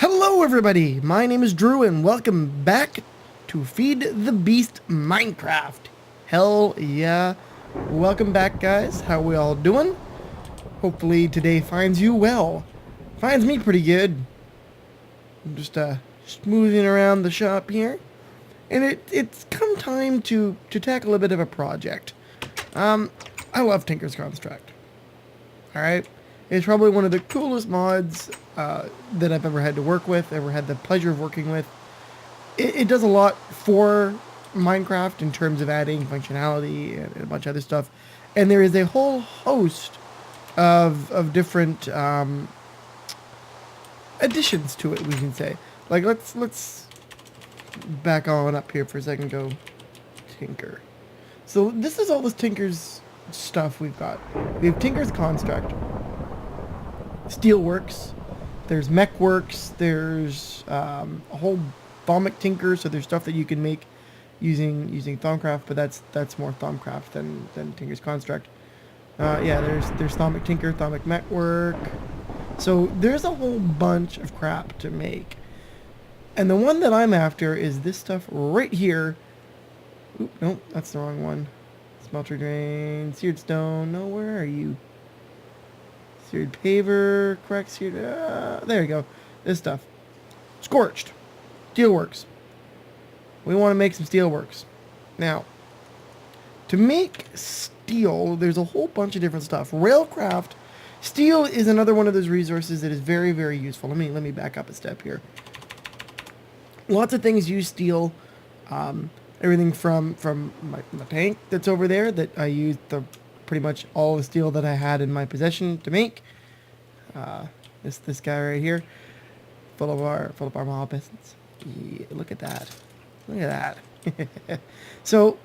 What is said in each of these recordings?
Hello everybody, my name is Drew and welcome back to Feed the Beast Minecraft. Hell yeah. Welcome back guys, how we all doing? Hopefully today finds you well. Finds me pretty good. I'm just smoothing around the shop here. And it's come time to tackle a bit of a project. I love Tinker's Construct. Alright? It's probably one of the coolest mods that I've ever had to work with, ever had the pleasure of working with. It does a lot for Minecraft in terms of adding functionality and a bunch of other stuff. And there is a whole host of different additions to it, we can say. Like, let's back on up here for a second, go Tinker. So this is all this Tinker's stuff we've got. We have Tinker's Construct, Steelworks, there's Mechworks, there's a whole Thaumic Tinker, so there's stuff that you can make using Thaumcraft, but that's more Thaumcraft than Tinker's Construct. Yeah, there's Thaumic Tinker, Thaumic Mechwork. So there's a whole bunch of crap to make. And the one that I'm after is this stuff right here. Oop, nope, that's the wrong one. Smelter drain, seared stone. No, where are you? Seared paver, correct seared. There you go. This stuff. Scorched. Steelworks. We want to make some steelworks. Now, to make steel, there's a whole bunch of different stuff. Railcraft. Steel is another one of those resources that is very, very useful. Let me back up a step here. Lots of things use steel. Everything from my tank that's over there that I used pretty much all the steel that I had in my possession to make. This guy right here, full of our mob peasants. Yeah, look at that. Look at that. So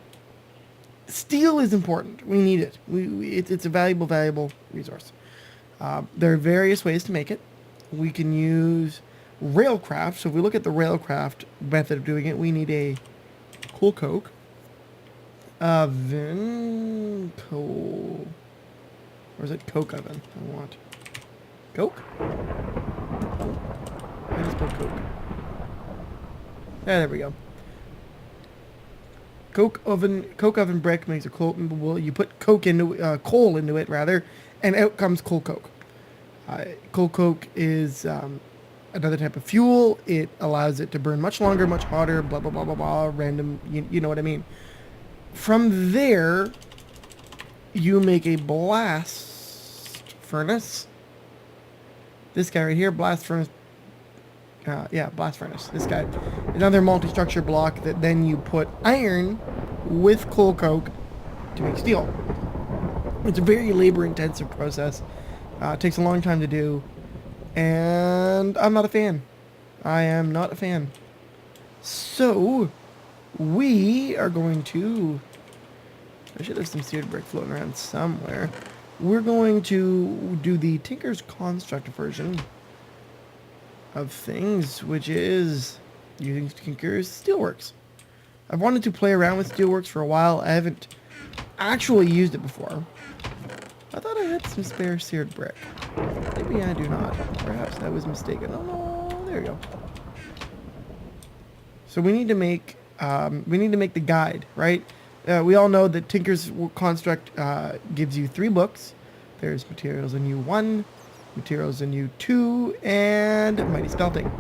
steel is important. We need it. It's a valuable resource. There are various ways to make it. We can use railcraft. So if we look at the railcraft method of doing it, we need a coal coke oven, coal, or is it coke oven? I want coke. I just put coke. There we go. Coke oven brick makes a coal. Well, you put coke into coal into it rather, and out comes coal coke. Coal coke is another type of fuel. It allows it to burn much longer, much hotter, blah blah blah blah blah, random, you know what I mean. From there you make a blast furnace. This guy right here, blast furnace. Yeah, blast furnace. This guy. Another multi-structure block that then you put iron with coal coke to make steel. It's a very labor intensive process. It takes a long time to do. And I'm not a fan. I am not a fan. So, we are going to... I should have some seared brick floating around somewhere. We're going to do the Tinker's Construct version of things, which is using Tinker's Steelworks. I've wanted to play around with Steelworks for a while. I haven't actually used it before. I thought I had some spare seared brick. Maybe I do not. Perhaps I was mistaken. Oh no, there you go. So we need to make the guide, right? We all know that Tinker's Construct gives you 3 books. There's Materials in U1, Materials in U2, and Mighty Spelting.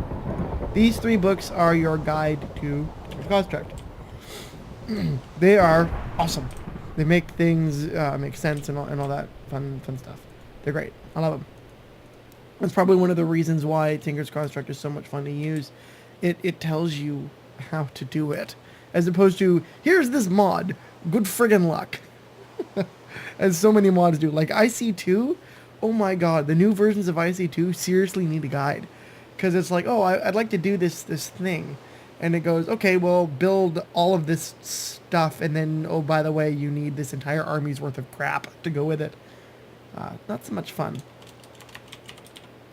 These 3 books are your guide to Tinker's Construct. They are awesome. They make things make sense and all that fun stuff. They're great. I love them. That's probably one of the reasons why Tinker's Construct is so much fun to use. It tells you how to do it, as opposed to, here's this mod, good friggin' luck. As so many mods do. Like IC2, oh my god, the new versions of IC2 seriously need a guide. Because it's like, oh, I'd like to do this thing. And it goes, okay, well, build all of this stuff, and then, oh, by the way, you need this entire army's worth of crap to go with it. Not so much fun.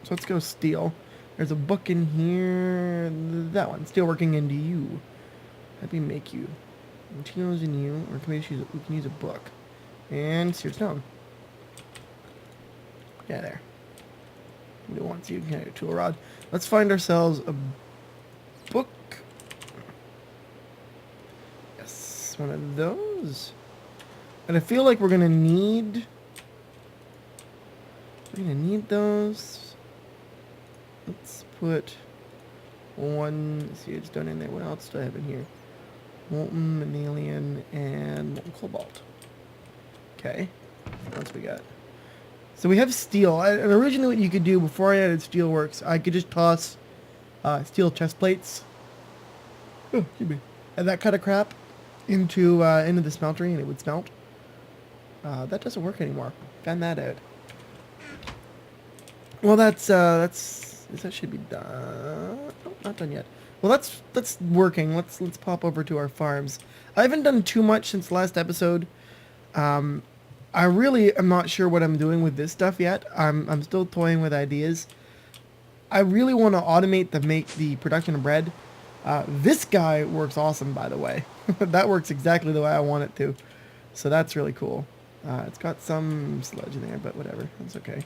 So let's go steel. There's a book in here. That one, steelworking into you. Let me make you. Materials in you, or we can use a book. And seared stone. Yeah, there. We don't want to. You can get a tool rod. Let's find ourselves a book. Yes, one of those. And I feel like we're gonna need those. Let's put one. Let's see, it's done in there. What else do I have in here? Molten, Magnesium, and molten cobalt. Okay. What else we got? So we have steel. And originally what you could do before I added steelworks, I could just toss steel chest plates. Oh, excuse me. And that kind of crap into the smeltery, and it would smelt. That doesn't work anymore. Found that out. Well, that should be done. Oh, not done yet. Well, that's working. Let's pop over to our farms. I haven't done too much since the last episode. I really am not sure what I'm doing with this stuff yet. I'm still toying with ideas. I really want to automate the production of bread. This guy works awesome, by the way. That works exactly the way I want it to. So that's really cool. It's got some sludge in there, but whatever. That's okay.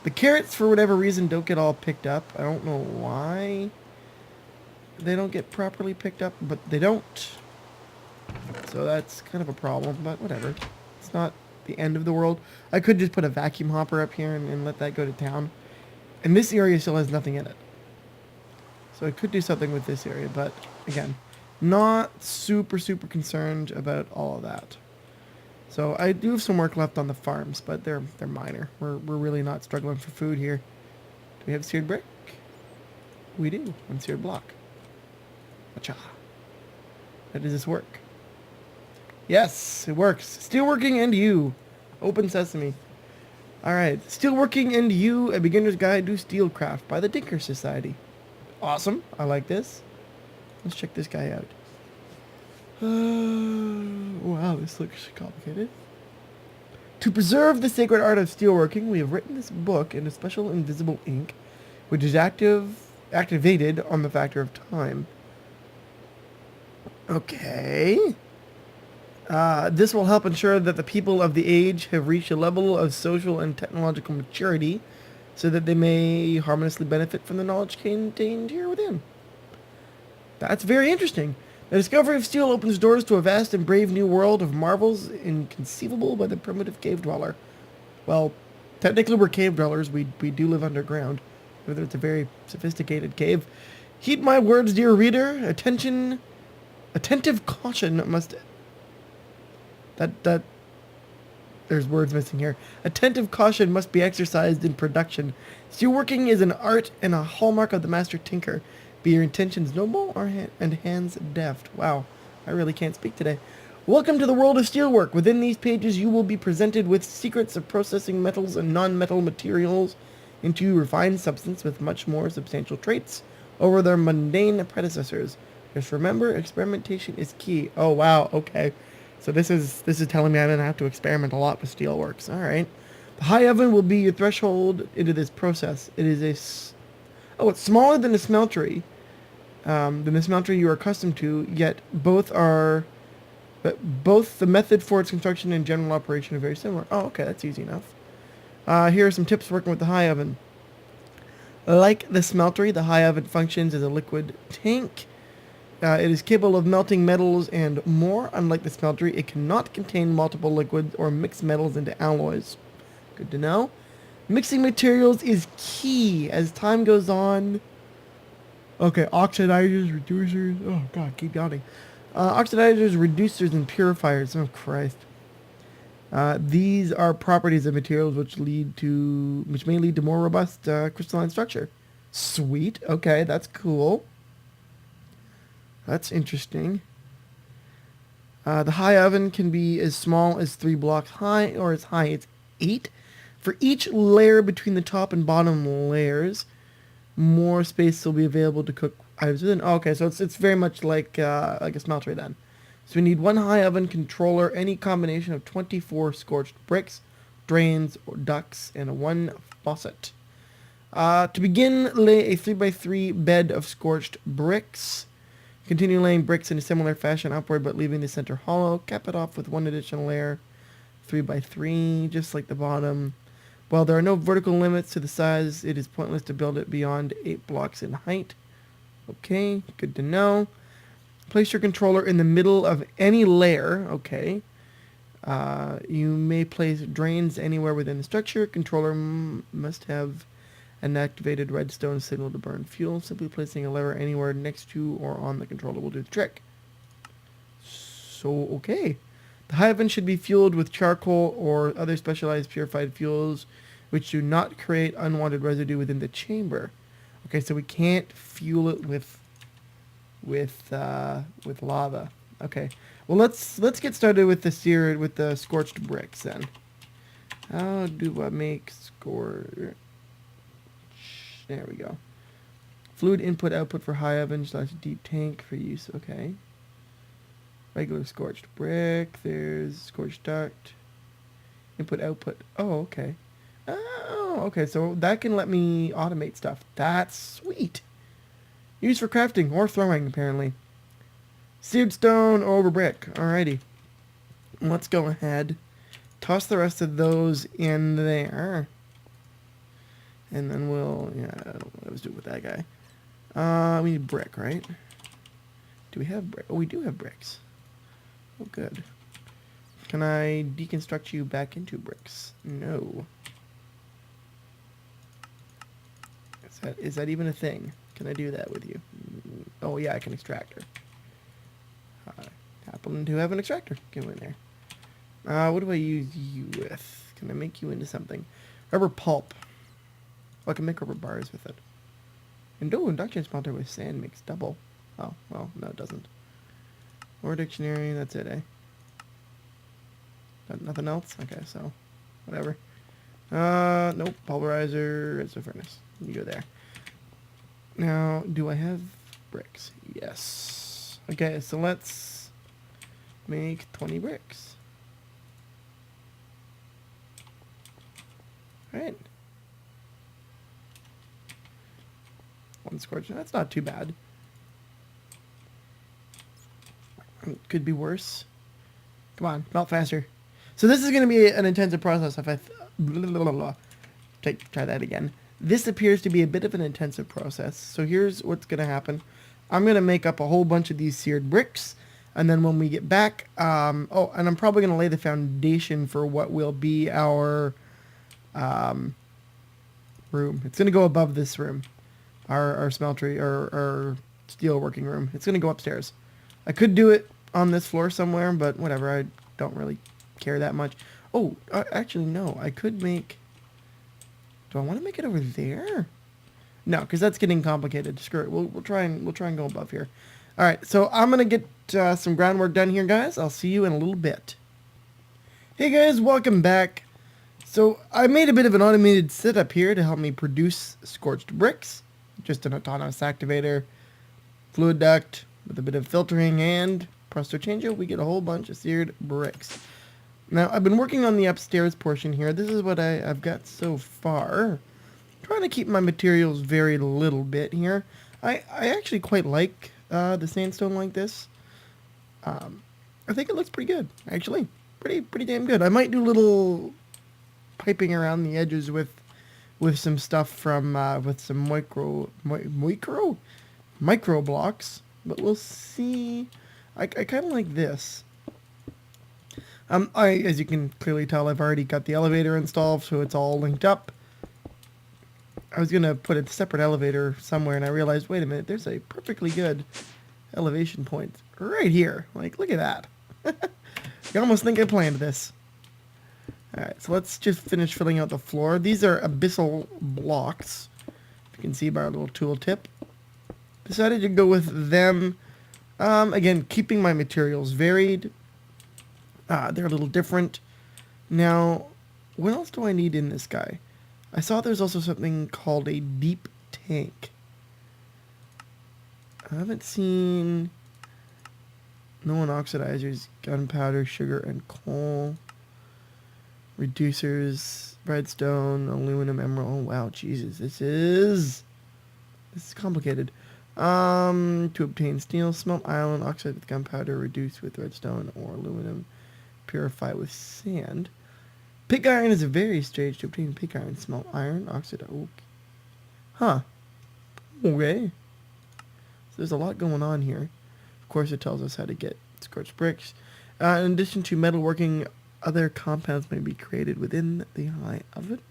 The carrots, for whatever reason, don't get all picked up. I don't know why they don't get properly picked up, but they don't. So that's kind of a problem, but whatever. It's not the end of the world. I could just put a vacuum hopper up here and let that go to town. And this area still has nothing in it. So I could do something with this area, but again, not super concerned about all of that. So I do have some work left on the farms, but they're minor. We're really not struggling for food here. Do we have seared brick? We do. One seared block. Acha. How does this work? Yes, it works. Steelworking and you. Open sesame. Alright. Steelworking and you, a beginner's guide to steelcraft by the Tinker Society. Awesome. I like this. Let's check this guy out. Wow, this looks complicated. To preserve the sacred art of steelworking, we have written this book in a special invisible ink, which is activated on the factor of time. Okay. This will help ensure that the people of the age have reached a level of social and technological maturity so that they may harmoniously benefit from the knowledge contained here within. That's very interesting. The discovery of steel opens doors to a vast and brave new world of marvels inconceivable by the primitive cave dweller. Well, technically we're cave dwellers. We do live underground, whether it's a very sophisticated cave. Heed my words, dear reader. Attentive caution must... There's words missing here. Attentive caution must be exercised in production. Steelworking is an art and a hallmark of the master tinker. Be your intentions noble and hands deft. Wow, I really can't speak today. Welcome to the world of steelwork. Within these pages you will be presented with secrets of processing metals and non-metal materials into refined substance with much more substantial traits over their mundane predecessors. Just remember, experimentation is key. Oh wow, okay. So this is telling me I'm going to have to experiment a lot with steelworks. All right. The high oven will be your threshold into this process. It is it's smaller than the smeltery. You are accustomed to, yet both the method for its construction and general operation are very similar. Oh, okay, that's easy enough. Here are some tips working with the high oven. Like the smeltery, the high oven functions as a liquid tank. It is capable of melting metals and more. Unlike the smeltery, it cannot contain multiple liquids or mix metals into alloys. Good to know. Mixing materials is key as time goes on. Okay, oxidizers, reducers. Oh god, keep yawning. Oxidizers, reducers, and purifiers. Oh Christ. These are properties of materials which may lead to more robust crystalline structure. Sweet. Okay, that's cool. That's interesting. The high oven can be as small as 3 blocks high or as high as 8. For each layer between the top and bottom layers, more space will be available to cook items within. Oh, okay, so it's very much like a smeltery then. So we need one high oven controller, any combination of 24 scorched bricks, drains, or ducts, and one faucet. To begin, lay a 3x3 bed of scorched bricks. Continue laying bricks in a similar fashion upward, but leaving the center hollow. Cap it off with one additional layer, 3x3, just like the bottom. While there are no vertical limits to the size, it is pointless to build it beyond 8 blocks in height. Okay, good to know. Place your controller in the middle of any layer. Okay. You may place drains anywhere within the structure. Controller must have an activated redstone signal to burn fuel. Simply placing a lever anywhere next to or on the controller will do the trick. So, okay. The hive should be fueled with charcoal or other specialized purified fuels which do not create unwanted residue within the chamber. Okay, so we can't fuel it with lava. Okay. Well, let's get started with the scorched bricks then. How do I make scorch? There we go. Fluid input output for high oven / deep tank for use. Okay. Regular scorched brick. There's scorched duct. Input output. Oh, okay. Oh, okay. So that can let me automate stuff. That's sweet. Used for crafting or throwing, apparently. Seared stone over brick. Alrighty. Let's go ahead. Toss the rest of those in there. And then we'll... Yeah, I don't know what I was doing with that guy. We need brick, right? Do we have brick? Oh, we do have bricks. Oh, good. Can I deconstruct you back into bricks? No. Is that even a thing? Can I do that with you? Oh, yeah, I can extract her. Happen to have an extractor. Go in there. What do I use you with? Can I make you into something? Rubber pulp. Oh, I can make rubber bars with it. And induction smelter with sand makes double. Oh, well, no, it doesn't. Or dictionary, that's it, eh? Nothing else? Okay, so, whatever. Nope, pulverizer, it's a furnace. You go there. Now, do I have bricks? Yes. Okay, so let's make 20 bricks. Alright. One scorch. That's not too bad. Could be worse. Come on, melt faster. So this is going to be an intensive process. If I try that again. This appears to be a bit of an intensive process. So here's what's going to happen. I'm going to make up a whole bunch of these seared bricks. And then when we get back, oh, and I'm probably going to lay the foundation for what will be our room. It's going to go above this room. Our smeltery, our steel working room. It's going to go upstairs. I could do it on this floor somewhere, but whatever. I don't really care that much. Oh, actually, no. I could make... Do I want to make it over there? No, because that's getting complicated. Screw it. We'll try and go above here. All right, so I'm gonna get some groundwork done here, guys. I'll see you in a little bit. Hey guys, welcome back. So I made a bit of an automated setup here to help me produce scorched bricks. Just an autonomous activator, fluid duct with a bit of filtering, and presto changeo, we get a whole bunch of seared bricks. Now, I've been working on the upstairs portion here. This is what I've got so far. Trying to keep my materials very little bit here. I actually quite like the sandstone like this. I think it looks pretty good, actually. Pretty damn good. I might do little piping around the edges with some stuff from with some micro blocks, but we'll see. I kind of like this. As you can clearly tell, I've already got the elevator installed, so it's all linked up. I was gonna put a separate elevator somewhere, and I realized, wait a minute, there's a perfectly good elevation point right here. Like, look at that. You almost think I planned this. Alright, so let's just finish filling out the floor. These are abyssal blocks, if you can see by our little tool tip. Decided to go with them. Again, keeping my materials varied. They're a little different. Now, what else do I need in this guy? I saw there's also something called a deep tank. I haven't seen... non-oxidizers, gunpowder, sugar, and coal. Reducers, redstone, aluminum, emerald. Oh, wow, Jesus, this is complicated. To obtain steel, smelt iron, oxide with gunpowder, reduce with redstone or aluminum, purify with sand. Pig iron is a very strange to obtain pig iron. Smelt iron, oxide oak. Huh. Okay. So there's a lot going on here. Of course, it tells us how to get scorched bricks. In addition to metalworking, other compounds may be created within the high oven.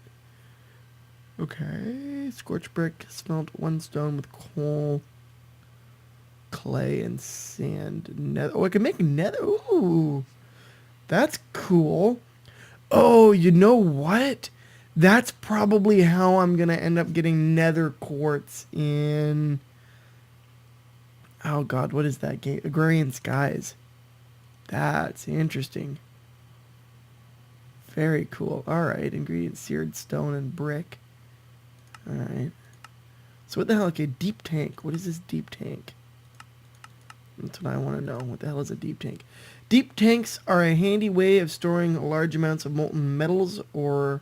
Okay. Scorched brick, smelt one stone with coal, clay, and sand. Nether. Oh, I can make nether. Ooh. That's cool. Oh, you know what? That's probably how I'm going to end up getting nether quartz in... Oh god, what is that game? Agrarian Skies. That's interesting. Very cool. Alright, ingredients, seared stone and brick. Alright. So what the hell? Okay, deep tank. What is this deep tank? That's what I want to know. What the hell is a deep tank? Deep tanks are a handy way of storing large amounts of molten metals or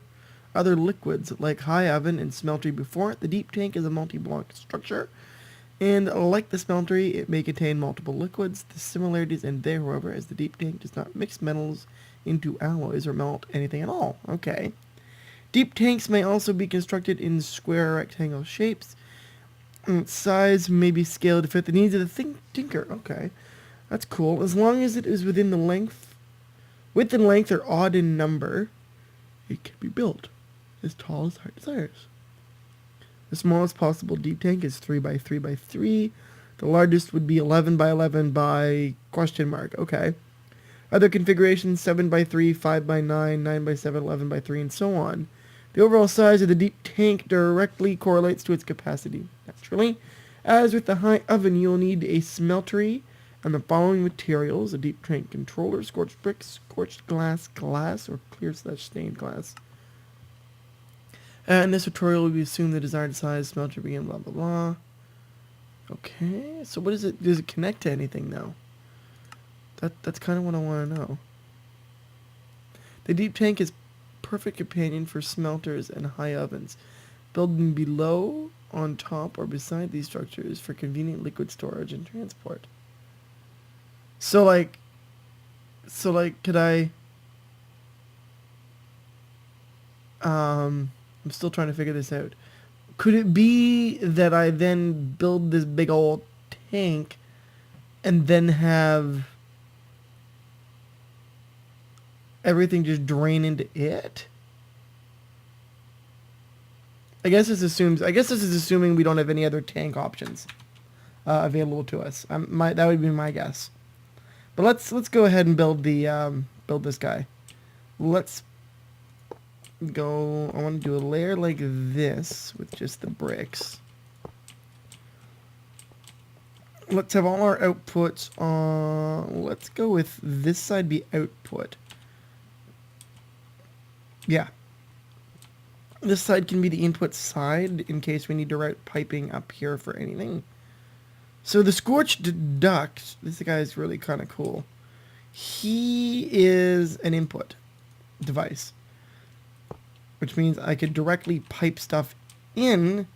other liquids like high oven and smeltery. Before it, the deep tank is a multi-block structure, and like the smeltery, it may contain multiple liquids. The similarities end there, however, as the deep tank does not mix metals into alloys or melt anything at all. Okay. Deep tanks may also be constructed in square or rectangle shapes. Size may be scaled to fit the needs of the tinker. Okay. That's cool. As long as it is within the length, width and length are odd in number, it can be built as tall as heart desires. The smallest possible deep tank is 3 by 3 by 3. The largest would be 11 by 11 by question mark. Okay. Other configurations, 7 by 3, 5 by 9, 9 by 7, 11 by 3, and so on. The overall size of the deep tank directly correlates to its capacity, naturally. As with the high oven, you'll need a smeltery and the following materials: a deep tank controller, scorched bricks, scorched glass, or clear/stained glass. In this tutorial, we assume the desired size, smelter begin, blah, blah, blah. Okay, so what is it? Does it connect to anything, though? That's kind of what I want to know. The deep tank is perfect companion for smelters and high ovens. Building below, on top, or beside these structures for convenient liquid storage and transport. So like, could I... I'm still trying to figure this out. Could it be that I then build this big old tank and then have everything just drain into it? I guess this is assuming we don't have any other tank options available to us. That would be my guess. But let's go ahead and build this guy. Let's go. I want to do a layer like this with just the bricks. Let's have all our outputs on. Let's go with this side be output. Yeah. This side can be the input side in case we need to route piping up here for anything. So the scorched duct, this guy is really kind of cool. He is an input device, which means I could directly pipe stuff in.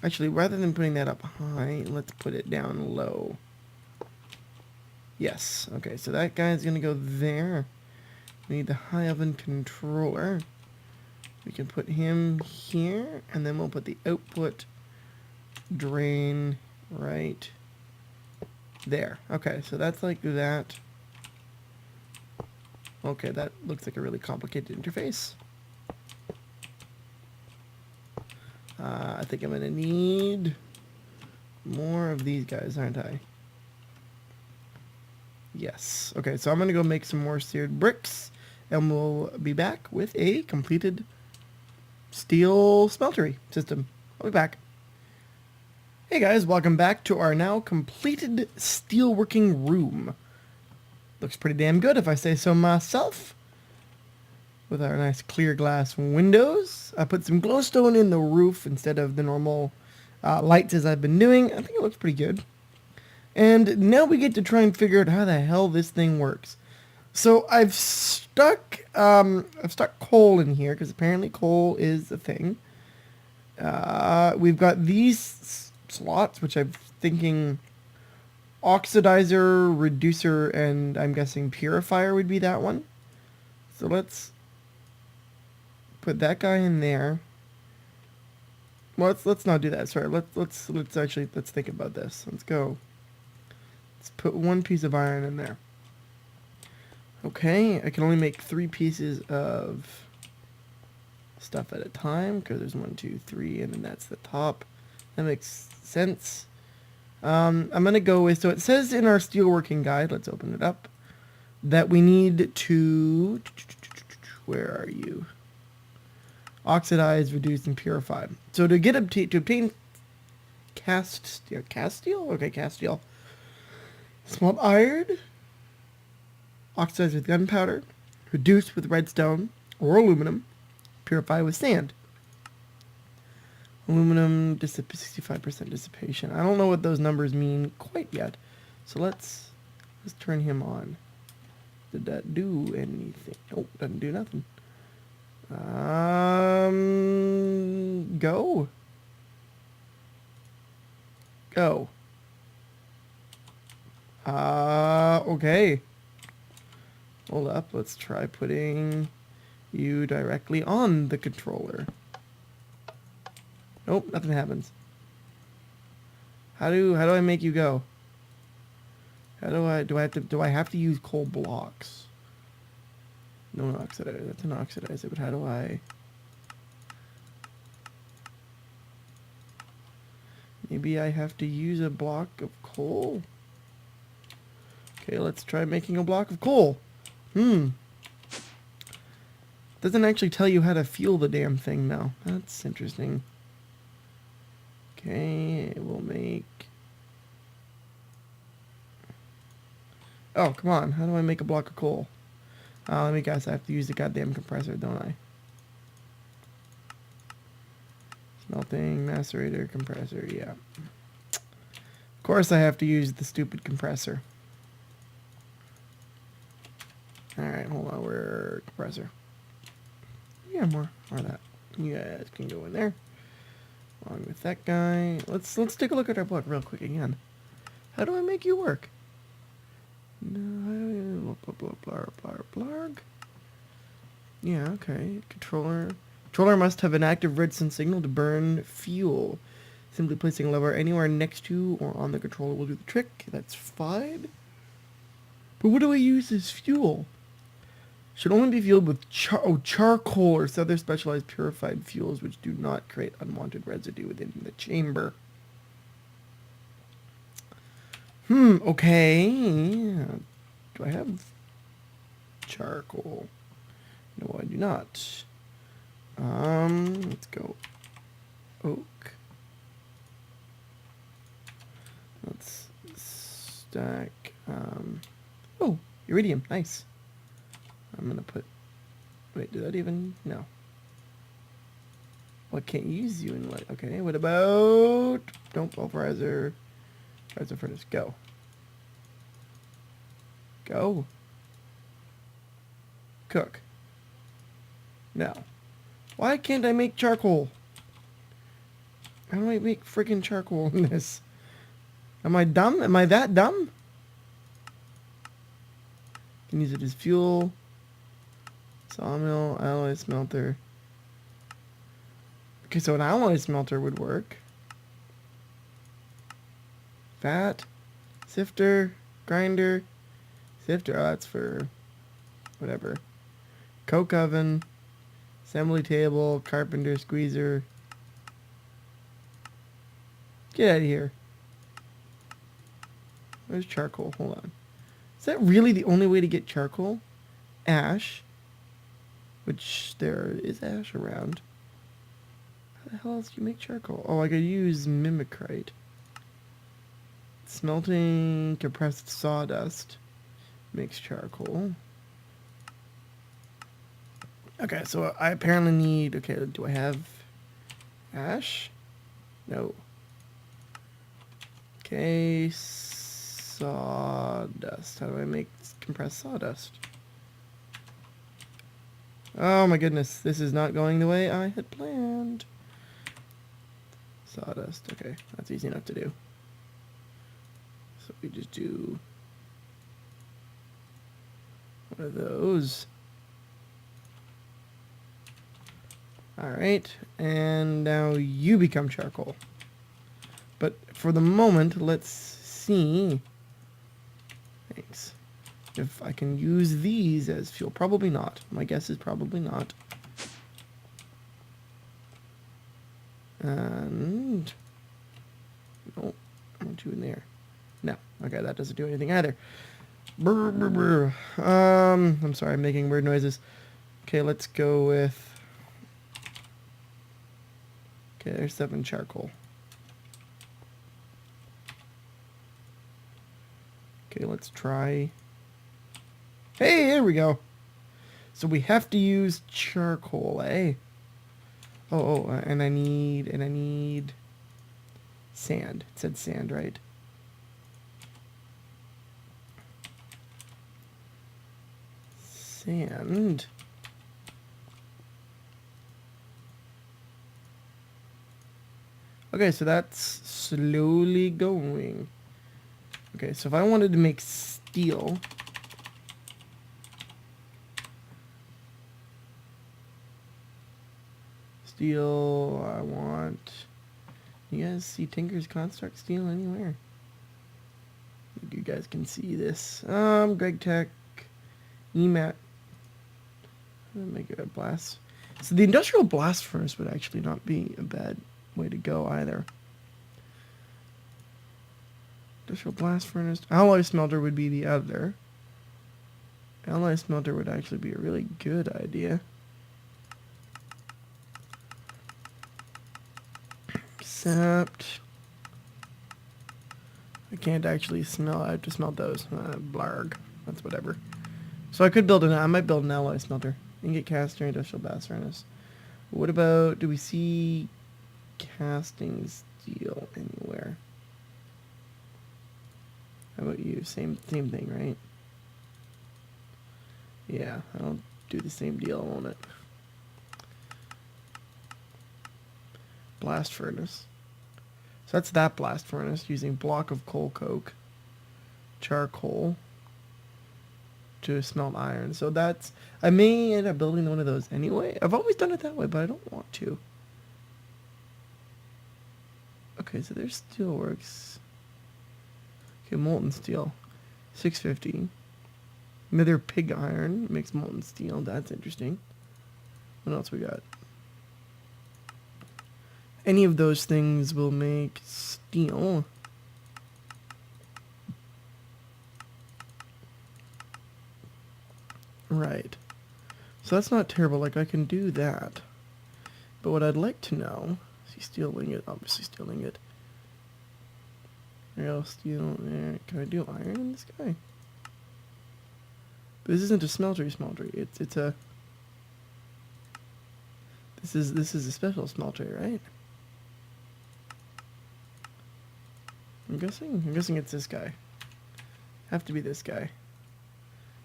Actually, rather than putting that up high, let's put it down low. Yes. Okay, so that guy's going to go there. We need the high oven controller. We can put him here, and then we'll put the output drain right there. Okay, so that's like that. Okay, that looks like a really complicated interface. I think I'm going to need more of these guys, aren't I? Yes. Okay, so I'm going to go make some more seared bricks, and we'll be back with a completed steel smeltery system. I'll be back. Hey guys, welcome back to our now completed steelworking room. Looks pretty damn good if I say so myself. With our nice clear glass windows. I put some glowstone in the roof instead of the normal lights as I've been doing. I think it looks pretty good. And now we get to try and figure out how the hell this thing works. So I've stuck coal in here because apparently coal is a thing. We've got these slots, which I'm thinking oxidizer, reducer, and I'm guessing purifier would be that one. So let's put that guy in there. Well, let's not do that. Sorry. Let's think about this. Let's go. Let's put one piece of iron in there. Okay, I can only make 3 pieces of stuff at a time because there's 1, 2, 3, and then that's the top. That makes sense. I'm gonna go with, so it says in our steelworking guide, let's open it up, that we need to, where are you? Oxidize, reduce, and purify. So to obtain cast steel? Okay, cast steel. Smelt iron, oxidize with gunpowder, reduce with redstone or aluminum, purify with sand. Aluminum, 65% dissipation. I don't know what those numbers mean quite yet. So let's turn him on. Did that do anything? Oh, doesn't do nothing. Go. Go. Okay. Hold up, let's try putting you directly on the controller. Nope, nothing happens. How do I make you go? Do I have to use coal blocks? No, an oxidizer. That's an oxidizer, but how do I? Maybe I have to use a block of coal. Okay, let's try making a block of coal. Doesn't actually tell you how to fuel the damn thing now. That's interesting. Okay, we'll make... Oh, come on. How do I make a block of coal? Let me guess. I have to use the goddamn compressor, don't I? Smelting, macerator, compressor, yeah. Of course I have to use the stupid compressor. Alright, hold on. Where compressor? Yeah, more of that. You guys can go in there. Along with that guy. Let's take a look at our book real quick again. How do I make you work? No, blarg. Yeah, okay. Controller must have an active redstone signal to burn fuel. Simply placing a lever anywhere next to or on the controller will do the trick. That's fine. But what do I use as fuel? Should only be fueled with charcoal or other specialized purified fuels which do not create unwanted residue within the chamber. Okay. Do I have charcoal? No, I do not. Let's go oak. Let's stack, oh, iridium, nice. I'm gonna put, wait, did that even, no. Well, I can't use you in light. Okay, what about, don't pulverizer, riser furnace, go. Go. Cook. No. Why can't I make charcoal? How do I make freaking charcoal in this? Am I dumb? Am I that dumb? Can use it as fuel. Sawmill, alloy smelter. Okay, so an alloy smelter would work. Fat, sifter, grinder, sifter. Oh, that's for whatever. Coke oven, assembly table, carpenter, squeezer. Get out of here. Where's charcoal? Hold on. Is that really the only way to get charcoal? Ash. Which there is ash around. How the hell else do you make charcoal? Oh, I could use mimicrite. Smelting compressed sawdust makes charcoal. Okay, so I apparently need... Okay, do I have ash? No. Okay, sawdust. How do I make compressed sawdust? Oh my goodness, this is not going the way I had planned. Sawdust, okay, that's easy enough to do. So we just do one of those. Alright, and now you become charcoal. But for the moment, let's see. Thanks. If I can use these as fuel. Probably not. My guess is probably not. And... no, aren't you in there? No. Okay, that doesn't do anything either. Brr, brr, brr. I'm sorry, I'm making weird noises. Okay, let's go with... okay, there's 7 charcoal. Okay, let's try... hey, there we go. So we have to use charcoal, eh? And I need sand. It said sand, right? Sand. Okay, so that's slowly going. Okay, so if I wanted to make steel... steel, I want... you guys see Tinker's Construct steel anywhere? You guys can see this. Greg Tech, EMAT. Make it a blast. So the industrial blast furnace would actually not be a bad way to go either. Industrial blast furnace. Alloy smelter would be the other. Alloy smelter would actually be a really good idea. Except I can't actually smell. I have to smelt those. Blarg. That's whatever. So I could build I might build an alloy smelter. Ingot caster, industrial blast furnace. What about, do we see casting steel anywhere? How about you? Same thing, right? Yeah, I'll do the same deal, won't it? Blast furnace. So that's that blast furnace using block of coal coke, charcoal to smelt iron. So that's, I may end up building one of those anyway. I've always done it that way, but I don't want to. Okay, so there's steelworks. Okay, molten steel, 650. Mither pig iron makes molten steel. That's interesting. What else we got? Any of those things will make steel. Right. So that's not terrible. Like, I can do that. But what I'd like to know... see, steel ingot. Obviously steel ingot. There you go, steel there. Can I do iron in this guy? But this isn't a smeltery. It's a... This is a special smeltery, right? I'm guessing it's this guy. Have to be this guy.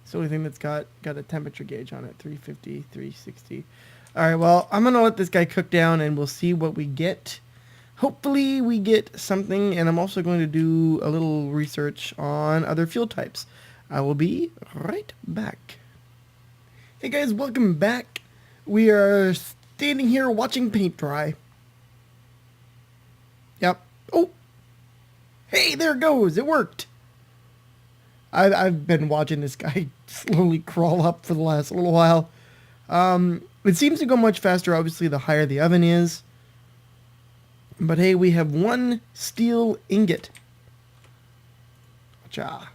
It's the only thing that's got a temperature gauge on it. 350, 360. Alright, well, I'm gonna let this guy cook down and we'll see what we get. Hopefully we get something, and I'm also going to do a little research on other fuel types. I will be right back. Hey guys, welcome back. We are standing here watching paint dry. Yep. Oh! Hey, there it goes. It worked. I've been watching this guy slowly crawl up for the last little while. It seems to go much faster, obviously, the higher the oven is. But hey, we have 1 steel ingot. Cha.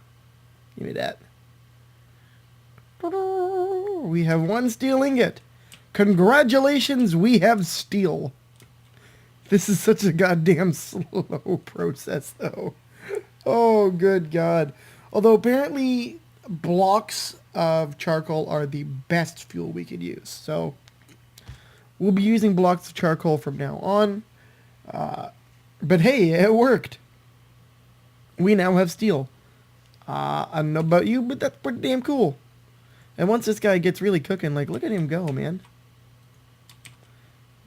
Give me that. We have 1 steel ingot. Congratulations, we have steel. This is such a goddamn slow process, though. Oh, good God. Although apparently blocks of charcoal are the best fuel we could use. So we'll be using blocks of charcoal from now on. But hey, it worked. We now have steel. I don't know about you, but that's pretty damn cool. And once this guy gets really cooking, like, look at him go, man.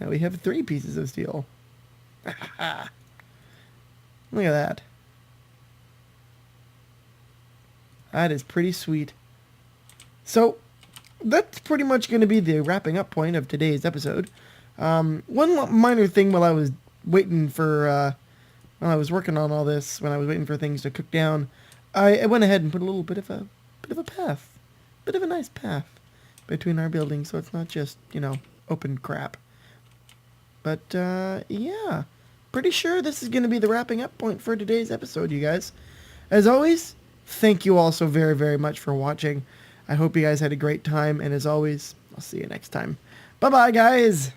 Now we have 3 pieces of steel. Look at that. That is pretty sweet. So, that's pretty much going to be the wrapping up point of today's episode. One minor thing while I was waiting for, while I was working on all this, when I was waiting for things to cook down, I went ahead and put a little bit of a path, bit of a nice path between our buildings, so it's not just, open crap. But, yeah, pretty sure this is going to be the wrapping up point for today's episode, you guys. As always, thank you all so very, very much for watching. I hope you guys had a great time, and as always, I'll see you next time. Bye-bye, guys!